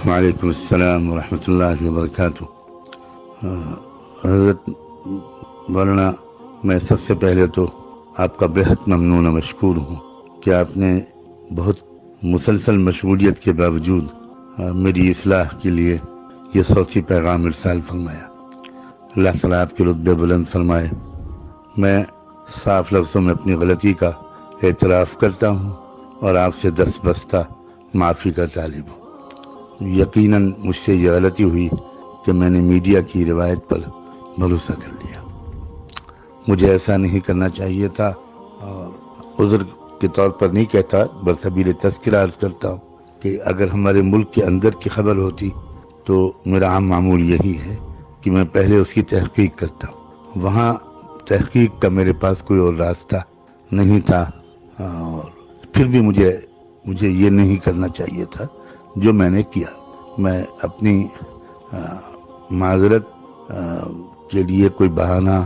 وعلیکم السلام ورحمۃ اللہ وبرکاتہ۔ حضرت مولانا، میں سب سے پہلے تو آپ کا بہت ممنون و مشکور ہوں کہ آپ نے بہت مسلسل مشغولیت کے باوجود میری اصلاح کے لیے یہ صوتی پیغام ارسال فرمایا۔ اللہ تعالیٰ آپ کے رتبے بلند فرمائے۔ میں صاف لفظوں میں اپنی غلطی کا اعتراف کرتا ہوں اور آپ سے دست بستہ معافی کا طالب ہوں۔ یقیناً مجھ سے یہ غلطی ہوئی کہ میں نے میڈیا کی روایت پر بھروسہ کر لیا۔ مجھے ایسا نہیں کرنا چاہیے تھا، اور عذر کے طور پر نہیں کہتا، بسبیل تذکرہ عرض کرتا ہوں کہ اگر ہمارے ملک کے اندر کی خبر ہوتی تو میرا عام معمول یہی ہے کہ میں پہلے اس کی تحقیق کرتا ہوں۔ وہاں تحقیق کا میرے پاس کوئی اور راستہ نہیں تھا، اور پھر بھی مجھے یہ نہیں کرنا چاہیے تھا جو میں نے کیا۔ میں اپنی معذرت کے لیے کوئی بہانہ،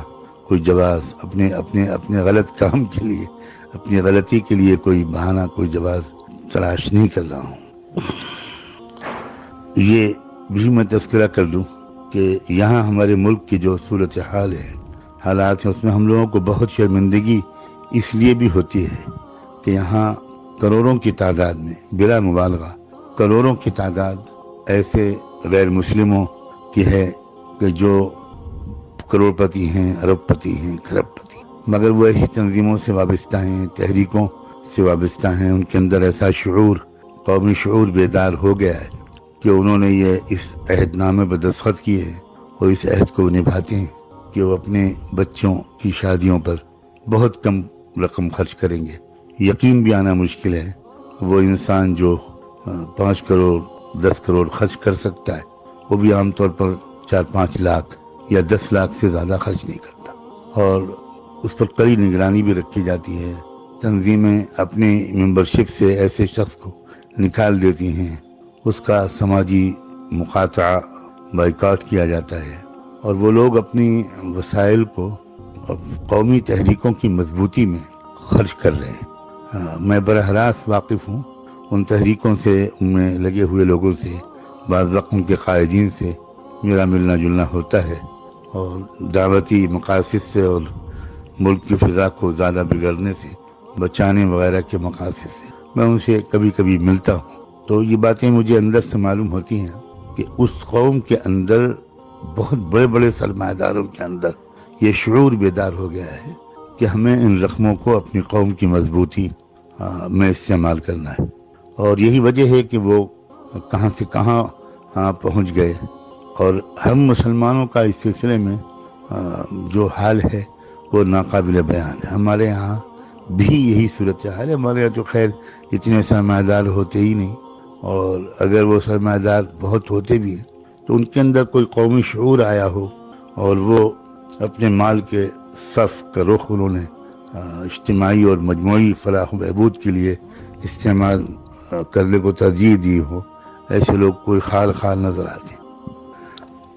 کوئی جواز، اپنے غلط کام کے لیے، اپنی غلطی کے لیے کوئی بہانہ، کوئی جواز تلاش نہیں کر رہا ہوں۔ یہ بھی میں تذکرہ کر دوں کہ یہاں ہمارے ملک کی جو صورتحال ہے، حالات ہیں، اس میں ہم لوگوں کو بہت شرمندگی اس لیے بھی ہوتی ہے کہ یہاں کروڑوں کی تعداد میں، بلا مبالغہ کروڑوں کی تعداد ایسے غیر مسلموں کی ہے کہ جو کروڑ پتی ہیں، ارب پتی ہیں، کھرب پتی، مگر وہ ایسی تنظیموں سے وابستہ ہیں، تحریکوں سے وابستہ ہیں۔ ان کے اندر ایسا شعور، قومی شعور بیدار ہو گیا ہے کہ انہوں نے اس عہد نامے پر دستخط کیے ہیں اور اس عہد کو نبھاتے ہیں کہ وہ اپنے بچوں کی شادیوں پر بہت کم رقم خرچ کریں گے۔ یقین بھی آنا مشکل ہے، وہ انسان جو 5 کروڑ 10 کروڑ خرچ کر سکتا ہے، وہ بھی عام طور پر 4-5 لاکھ یا 10 لاکھ سے زیادہ خرچ نہیں کرتا، اور اس پر کڑی نگرانی بھی رکھی جاتی ہے۔ تنظیمیں اپنی ممبرشپ سے ایسے شخص کو نکال دیتی ہیں، اس کا سماجی مقاطعہ، بائیکاٹ کیا جاتا ہے، اور وہ لوگ اپنی وسائل کو قومی تحریکوں کی مضبوطی میں خرچ کر رہے ہیں۔ میں براہ راست واقف ہوں ان تحریکوں سے، ان میں لگے ہوئے لوگوں سے، بعض وقت ان کے قائدین سے میرا ملنا جلنا ہوتا ہے، اور دعوتی مقاصد سے اور ملک کی فضا کو زیادہ بگڑنے سے بچانے وغیرہ کے مقاصد سے میں ان سے کبھی کبھی ملتا ہوں۔ تو یہ باتیں مجھے اندر سے معلوم ہوتی ہیں کہ اس قوم کے اندر، بہت بڑے بڑے سرمایہ داروں کے اندر یہ شعور بیدار ہو گیا ہے کہ ہمیں ان رقموں کو اپنی قوم کی مضبوطی میں استعمال کرنا ہے، اور یہی وجہ ہے کہ وہ کہاں سے کہاں پہنچ گئے۔ اور ہم مسلمانوں کا اس سلسلے میں جو حال ہے وہ ناقابل بیان ہے۔ ہمارے یہاں بھی یہی صورتحال ہے۔ ہمارے یہاں جو خیر اتنے سرمایہ دار ہوتے ہی نہیں، اور اگر وہ سرمایہ دار بہت ہوتے بھی ہیں تو ان کے اندر کوئی قومی شعور آیا ہو، اور وہ اپنے مال کے صرف کا رخ انہوں نے اجتماعی اور مجموعی فلاح و بہبود کے لیے استعمال کرنے کو ترجیح دی ہو، ایسے لوگ کوئی خال نظر آتے ہیں۔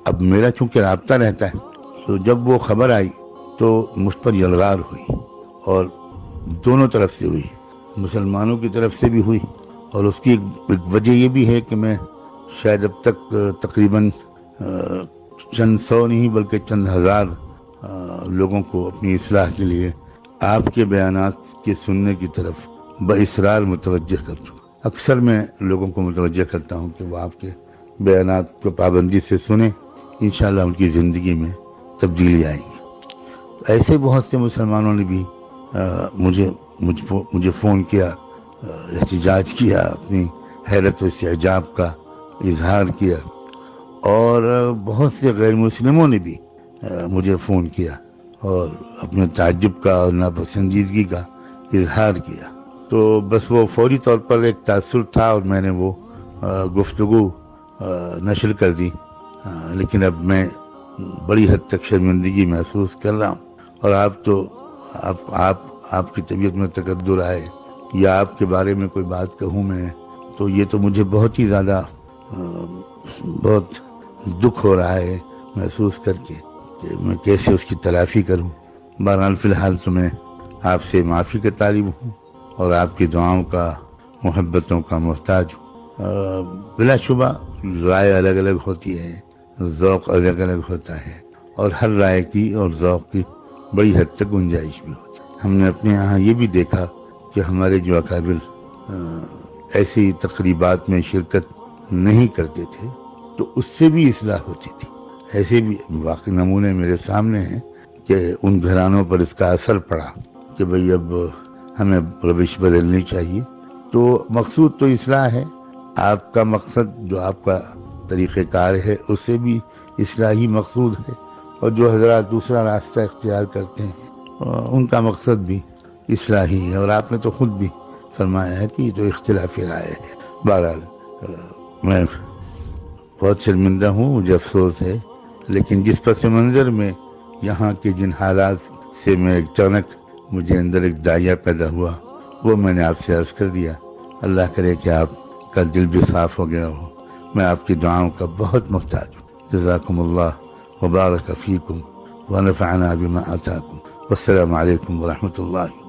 اب میرا چونکہ رابطہ رہتا ہے، تو جب وہ خبر آئی تو مجھ پر یلغار ہوئی، اور دونوں طرف سے ہوئی، مسلمانوں کی طرف سے بھی ہوئی، اور اس کی ایک وجہ یہ بھی ہے کہ میں شاید اب تک تقریباً چند سو نہیں بلکہ چند ہزار لوگوں کو اپنی اصلاح کے لیے آپ کے بیانات کے سننے کی طرف باصرار متوجہ کر چکا۔ اکثر میں لوگوں کو متوجہ کرتا ہوں کہ وہ آپ کے بیانات کو پابندی سے سنیں، انشاءاللہ ان کی زندگی میں تبدیلی آئے گی۔ ایسے بہت سے مسلمانوں نے بھی مجھے فون کیا، احتجاج کیا، اپنی حیرت و استعجاب کا اظہار کیا، اور بہت سے غیر مسلموں نے بھی مجھے فون کیا اور اپنے تعجب کا اور ناپسندیدگی کا اظہار کیا۔ تو بس وہ فوری طور پر ایک تاثر تھا، اور میں نے وہ گفتگو نشر کر دی، لیکن اب میں بڑی حد تک شرمندگی محسوس کر رہا ہوں، اور آپ کی طبیعت میں تقدر آئے یا آپ کے بارے میں کوئی بات کہوں میں، تو یہ تو مجھے بہت ہی زیادہ بہت دکھ ہو رہا ہے محسوس کر کے کہ میں کیسے اس کی تلافی کروں۔ بہرحال فی الحال تو میں آپ سے معافی کا طالب ہوں، اور آپ کی دعاؤں کا، محبتوں کا محتاج ہوں۔ بلا شبہ رائے الگ الگ ہوتی ہے، ذوق الگ الگ ہوتا ہے، اور ہر رائے کی اور ذوق کی بڑی حد تک گنجائش بھی ہوتی ہے۔ ہم نے اپنے یہاں یہ بھی دیکھا کہ ہمارے جو اکابر ایسی تقریبات میں شرکت نہیں کرتے تھے تو اس سے بھی اصلاح ہوتی تھی۔ ایسے بھی واقعی نمونے میرے سامنے ہیں کہ ان گھرانوں پر اس کا اثر پڑا کہ بھئی اب ہمیں روش بدلنی چاہیے۔ تو مقصود تو اصلاح ہے، آپ کا مقصد جو آپ کا طریقہ کار ہے اس سے بھی اصلاحی مقصود ہے، اور جو حضرات دوسرا راستہ اختیار کرتے ہیں ان کا مقصد بھی اصلاحی ہے، اور آپ نے تو خود بھی فرمایا ہے کہ یہ تو اختلافی رائے ہے۔ بہرحال میں بہت شرمندہ ہوں، مجھے افسوس ہے، لیکن جس پس منظر میں یہاں کے جن حالات سے میں اچانک مجھے اندر ایک داعیہ پیدا ہوا وہ میں نے آپ سے عرض کر دیا۔ اللہ کرے کہ آپ کا دل بھی صاف ہو گیا ہو۔ میں آپ کی دعاؤں کا بہت محتاج ہوں۔ جزاکم اللہ وبارک فیکم ونفعنا بما آتاکم، والسلام علیکم ورحمۃ اللہ۔